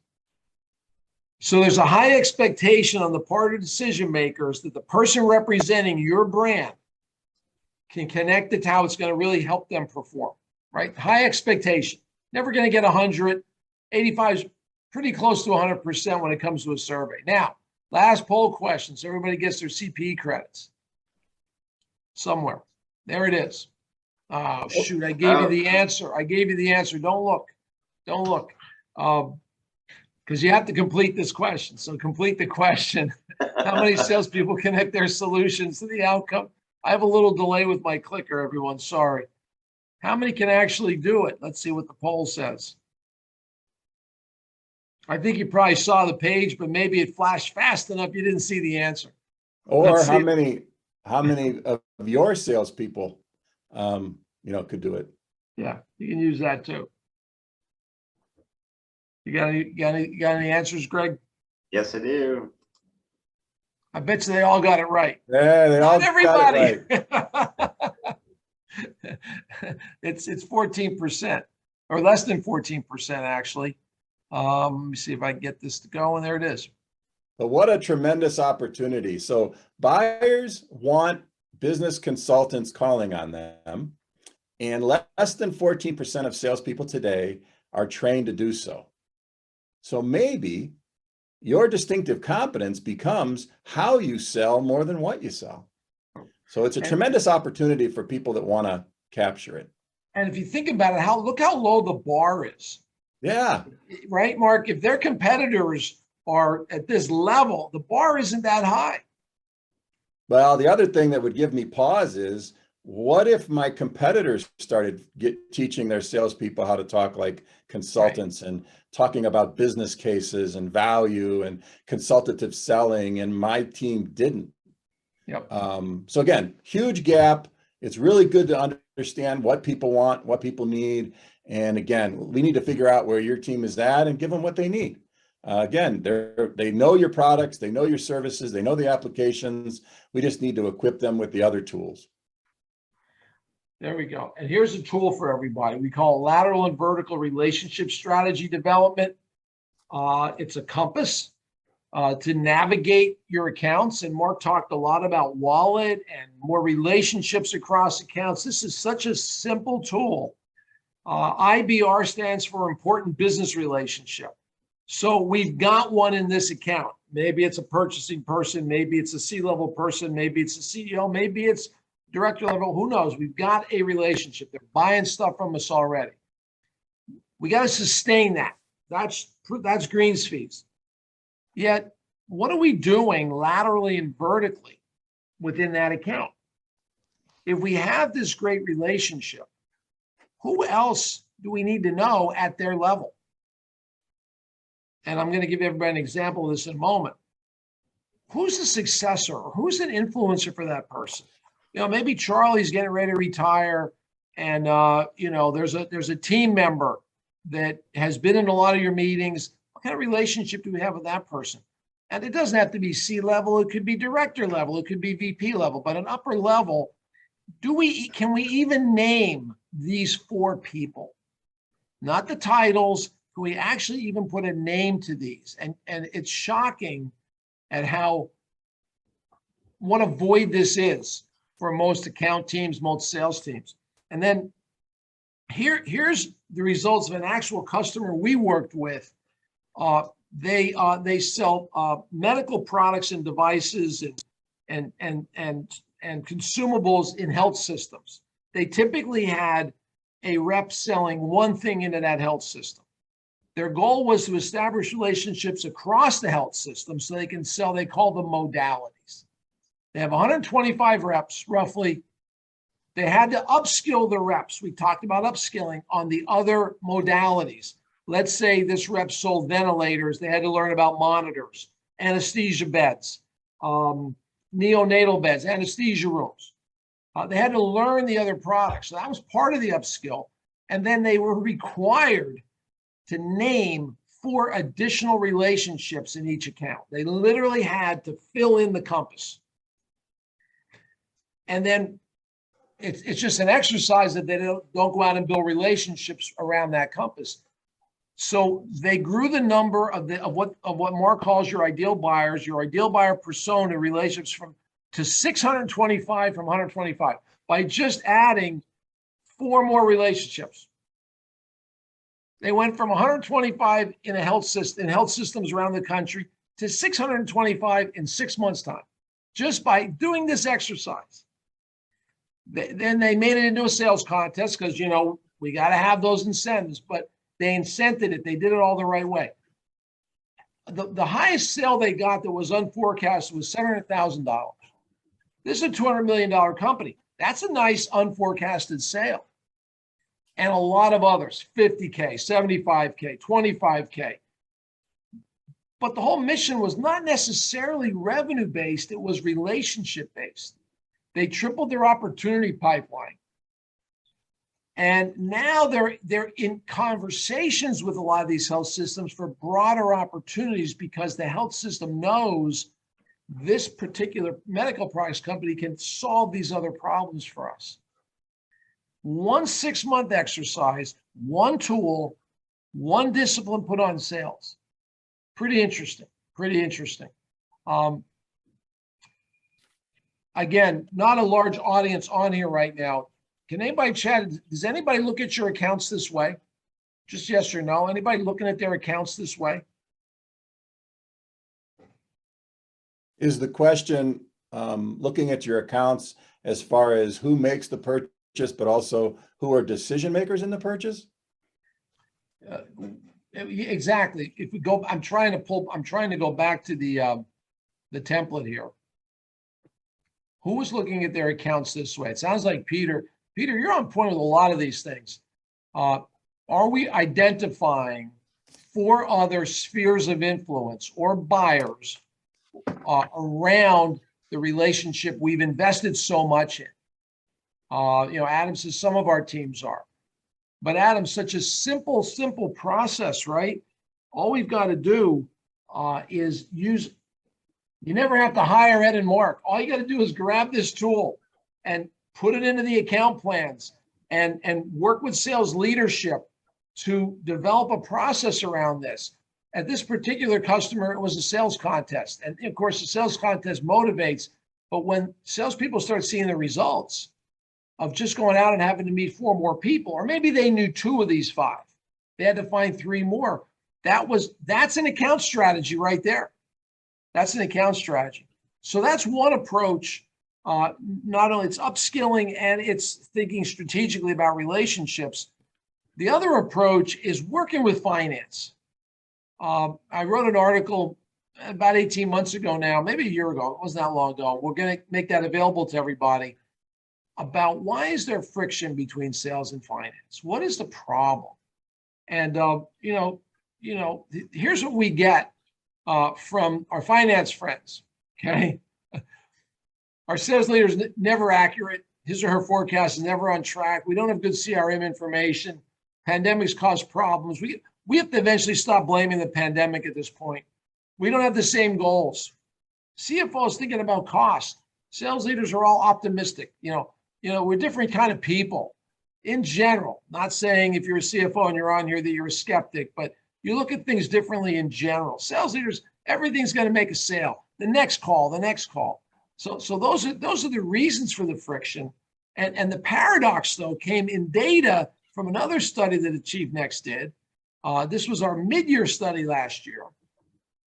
[SPEAKER 2] So there's a high expectation on the part of decision makers that the person representing your brand can connect it to how it's going to really help them perform, right? High expectation. Never going to get 100. 85 is pretty close to 100% when it comes to a survey. Now, last poll question, so everybody gets their CPE credits somewhere. There it is. Oh, shoot, I gave you the answer. Don't look. Because you have to complete this question. So complete the question. How many salespeople connect their solutions to the outcome? I have a little delay with my clicker, everyone. Sorry. How many can actually do it? Let's see what the poll says. I think you probably saw the page, but maybe it flashed fast enough you didn't see the answer.
[SPEAKER 3] Or how many of your salespeople could do it.
[SPEAKER 2] Yeah, you can use that too. You got any answers, Greg?
[SPEAKER 1] Yes, I do.
[SPEAKER 2] I bet you they all got it right.
[SPEAKER 3] Yeah, they all
[SPEAKER 2] Not everybody.
[SPEAKER 3] got it right.
[SPEAKER 2] It's 14% or less than 14% actually. Let me see if I can get this to go, and there it is.
[SPEAKER 3] But what a tremendous opportunity. So buyers want business consultants calling on them, and less than 14% of salespeople today are trained to do so. So maybe your distinctive competence becomes how you sell more than what you sell. So it's a tremendous opportunity for people that want to capture it.
[SPEAKER 2] And if you think about it, look how low the bar is.
[SPEAKER 3] Yeah.
[SPEAKER 2] Right, Mark? If their competitors are at this level, the bar isn't that high.
[SPEAKER 3] Well, the other thing that would give me pause is, what if my competitors started teaching their salespeople how to talk like consultants, right, and talking about business cases and value and consultative selling, and my team didn't?
[SPEAKER 2] Yep.
[SPEAKER 3] So again, huge gap. It's really good to understand what people want, what people need. And again, we need to figure out where your team is at and give them what they need. Again, they know your products, they know your services, they know the applications. We just need to equip them with the other tools.
[SPEAKER 2] There we go. And here's a tool for everybody. We call it lateral and vertical relationship strategy development. It's a compass to navigate your accounts. And Mark talked a lot about wallet and more relationships across accounts. This is such a simple tool. IBR stands for important business relationship. So we've got one in this account. Maybe it's a purchasing person, maybe it's a C-level person, maybe it's a CEO, maybe it's director level, who knows? We've got a relationship. They're buying stuff from us already. We got to sustain that. That's greens fees. Yet, what are we doing laterally and vertically within that account? If we have this great relationship, who else do we need to know at their level? And I'm going to give everybody an example of this in a moment. Who's the successor? Or who's an influencer for that person? Maybe Charlie's getting ready to retire, and there's a team member that has been in a lot of your meetings. What kind of relationship do we have with that person? And it doesn't have to be C-level. It could be director level. It could be VP level. But an upper level, can we even name these 4 people? Not the titles. Can we actually even put a name to these? And it's shocking at what a void this is for most account teams, most sales teams. And then here's the results of an actual customer we worked with. They sell medical products and devices and consumables in health systems. They typically had a rep selling one thing into that health system. Their goal was to establish relationships across the health system so they can sell, they call them modalities. They have 125 reps, roughly. They had to upskill the reps. We talked about upskilling on the other modalities. Let's say this rep sold ventilators. They had to learn about monitors, anesthesia beds, neonatal beds, anesthesia rooms. They had to learn the other products. So that was part of the upskill. And then they were required to name 4 additional relationships in each account. They literally had to fill in the compass. And then it's just an exercise that they don't go out and build relationships around that compass. So they grew the number of what Mark calls your ideal buyers, your ideal buyer persona relationships to 625 from 125 by just adding 4 more relationships. They went from 125 in health systems around the country to 625 in 6 months' time, just by doing this exercise. Then they made it into a sales contest because, we got to have those incentives, but they incented it. They did it all the right way. The highest sale they got that was unforecasted was $700,000. This is a $200 million company. That's a nice unforecasted sale. And a lot of others, 50K, 75K, 25K. But the whole mission was not necessarily revenue-based. It was relationship-based. They tripled their opportunity pipeline. And now they're in conversations with a lot of these health systems for broader opportunities because the health system knows this particular medical products company can solve these other problems for us. 1 6-month exercise, one tool, one discipline put on sales. Pretty interesting, pretty interesting. Again, not a large audience on here right now. Can anybody chat? Does anybody look at your accounts this way? Just yes or no. Anybody looking at their accounts this way?
[SPEAKER 3] Is the question looking at your accounts as far as who makes the purchase, but also who are decision makers in the purchase?
[SPEAKER 2] Exactly. If we go, I'm trying to go back to the template here. Who was looking at their accounts this way? It sounds like Peter. Peter, you're on point with a lot of these things. Are we identifying 4 other spheres of influence or buyers around the relationship we've invested so much in? Adam says some of our teams are. But Adam, such a simple process, right? All we've got to do is use, you never have to hire Ed and Mark. All you got to do is grab this tool and put it into the account plans and work with sales leadership to develop a process around this. At this particular customer, it was a sales contest. And of course, the sales contest motivates, but when salespeople start seeing the results of just going out and having to meet 4 more people, or maybe they knew 2 of these 5, they had to find 3 more. That's an account strategy right there. That's an account strategy. So that's one approach. Not only it's upskilling and it's thinking strategically about relationships. The other approach is working with finance. I wrote an article about 18 months ago now, maybe a year ago. It wasn't that long ago. We're going to make that available to everybody about why is there friction between sales and finance? What is the problem? And here's what we get from our finance friends. Okay, our sales leaders never accurate. His or her forecast is never on track. We don't have good CRM information. Pandemics cause problems. We have to eventually stop blaming the pandemic at this point. We don't have the same goals. CFO is thinking about cost. Sales leaders are all optimistic. We're different kind of people in general. Not saying if you're a CFO and you're on here that you're a skeptic, but you look at things differently in general. Sales leaders, everything's going to make a sale. The next call. So those are the reasons for the friction. And the paradox, though, came in data from another study that AchieveNext did. This was our mid-year study last year.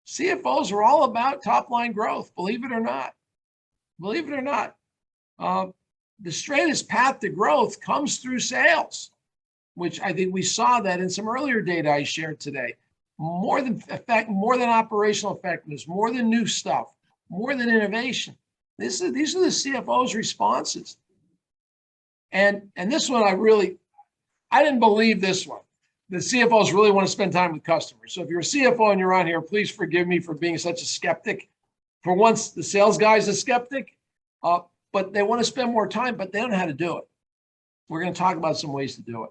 [SPEAKER 2] CFOs are all about top-line growth, believe it or not. Believe it or not. The straightest path to growth comes through sales, which I think we saw that in some earlier data I shared today. More than operational effectiveness, more than new stuff, more than innovation. These are the CFO's responses. And this one I didn't believe this one. The CFOs really want to spend time with customers. So if you're a CFO and you're on here, please forgive me for being such a skeptic. For once, the sales guy's a skeptic, but they want to spend more time, but they don't know how to do it. We're going to talk about some ways to do it.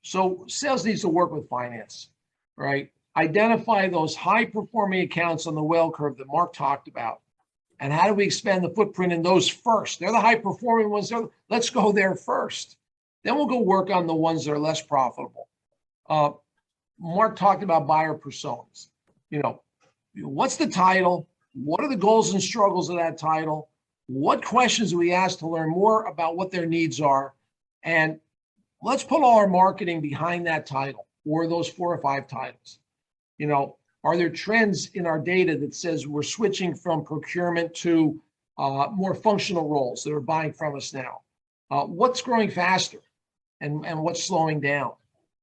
[SPEAKER 2] So sales needs to work with finance, right? Identify those high-performing accounts on the whale curve that Mark talked about. And how do we expand the footprint in those first? They're the high-performing ones. Let's go there first. Then we'll go work on the ones that are less profitable. Mark talked about buyer personas. What's the title? What are the goals and struggles of that title? What questions do we ask to learn more about what their needs are? And let's put all our marketing behind that title or those 4 or 5 titles. Are there trends in our data that says we're switching from procurement to more functional roles that are buying from us now? What's growing faster and what's slowing down?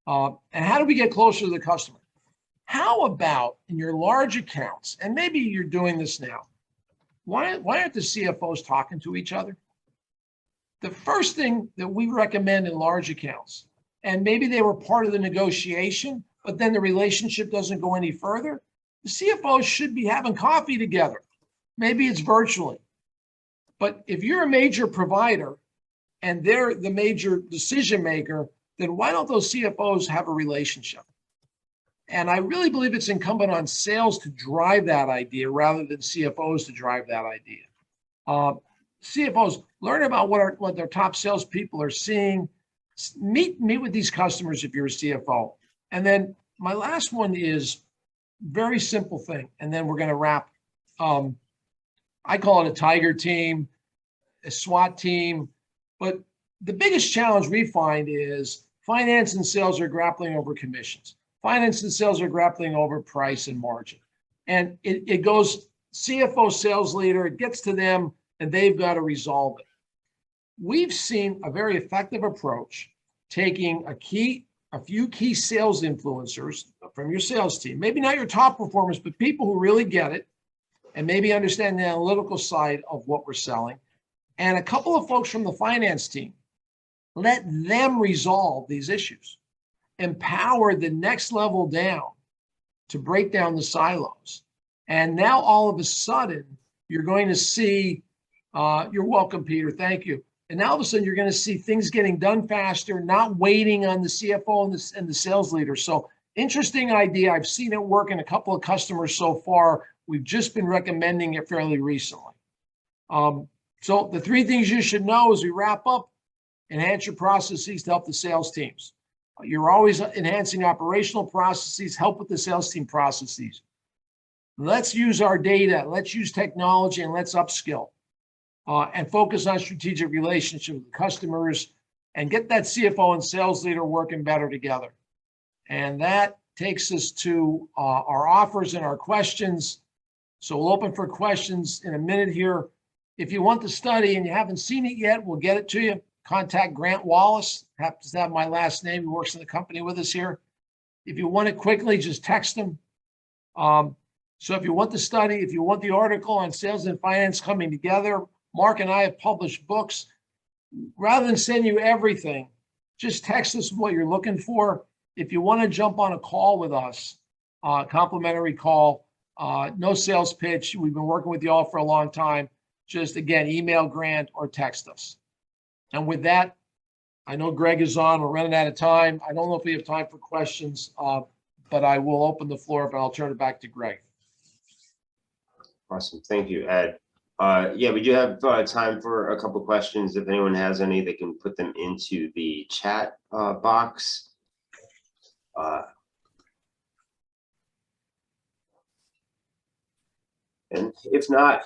[SPEAKER 2] And how do we get closer to the customer? How about in your large accounts, and maybe you're doing this now, why aren't the CFOs talking to each other? The first thing that we recommend in large accounts, and maybe they were part of the negotiation, but then the relationship doesn't go any further, the CFOs should be having coffee together. Maybe it's virtually. But if you're a major provider and they're the major decision maker, then why don't those CFOs have a relationship? And I really believe it's incumbent on sales to drive that idea rather than CFOs to drive that idea. CFOs learn about what their top salespeople are seeing. Meet with these customers if you're a CFO. And then my last one is very simple thing, and then we're going to wrap. I call it a tiger team, a SWAT team, but the biggest challenge we find is finance and sales are grappling over commissions. Finance and sales are grappling over price and margin. And it goes CFO, sales leader, it gets to them, and they've got to resolve it. We've seen a very effective approach, taking a few key sales influencers from your sales team, maybe not your top performers, but people who really get it and maybe understand the analytical side of what we're selling, and a couple of folks from the finance team. Let them resolve these issues. Empower the next level down to break down the silos. And now all of a sudden, you're going to see, you're welcome, Peter, thank you. And now all of a sudden, you're going to see things getting done faster, not waiting on the CFO and the sales leader. So interesting idea. I've seen it work in a couple of customers so far. We've just been recommending it fairly recently. So the three things you should know as we wrap up: enhance your processes to help the sales teams. You're always enhancing operational processes, help with the sales team processes. Let's use our data, let's use technology, and let's upskill. And focus on strategic relationship with customers and get that CFO and sales leader working better together. And that takes us to our offers and our questions. So we'll open for questions in a minute here. If you want the study and you haven't seen it yet, we'll get it to you. Contact Grant Wallace, happens to have my last name, he works in the company with us here. If you want it quickly, just text him. So if you want the study, if you want the article on sales and finance coming together, Mark and I have published books. Rather than send you everything, just text us what you're looking for. If you want to jump on a call with us, complimentary call, no sales pitch. We've been working with you all for a long time. Just again, email Grant or text us. And with that, I know Greg is on. We're running out of time. I don't know if we have time for questions, but I will open the floor, but I'll turn it back to Greg.
[SPEAKER 1] Awesome. Thank you, Ed. Yeah, we do have time for a couple questions. If anyone has any, they can put them into the chat box. And if not,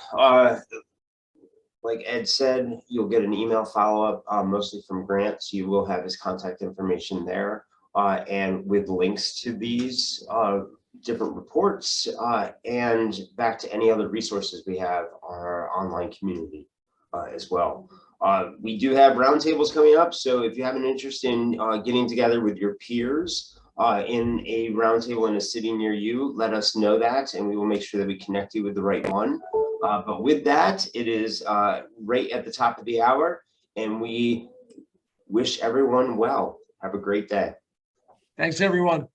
[SPEAKER 1] like Ed said, you'll get an email follow-up, mostly from Grant, so you will have his contact information there, and with links to these different reports and back to any other resources we have on our online community as well. We do have roundtables coming up, so if you have an interest in getting together with your peers in a roundtable in a city near you, let us know that, and we will make sure that we connect you with the right one. But with that, it is right at the top of the hour, and we wish everyone well. Have a great day.
[SPEAKER 2] Thanks, everyone.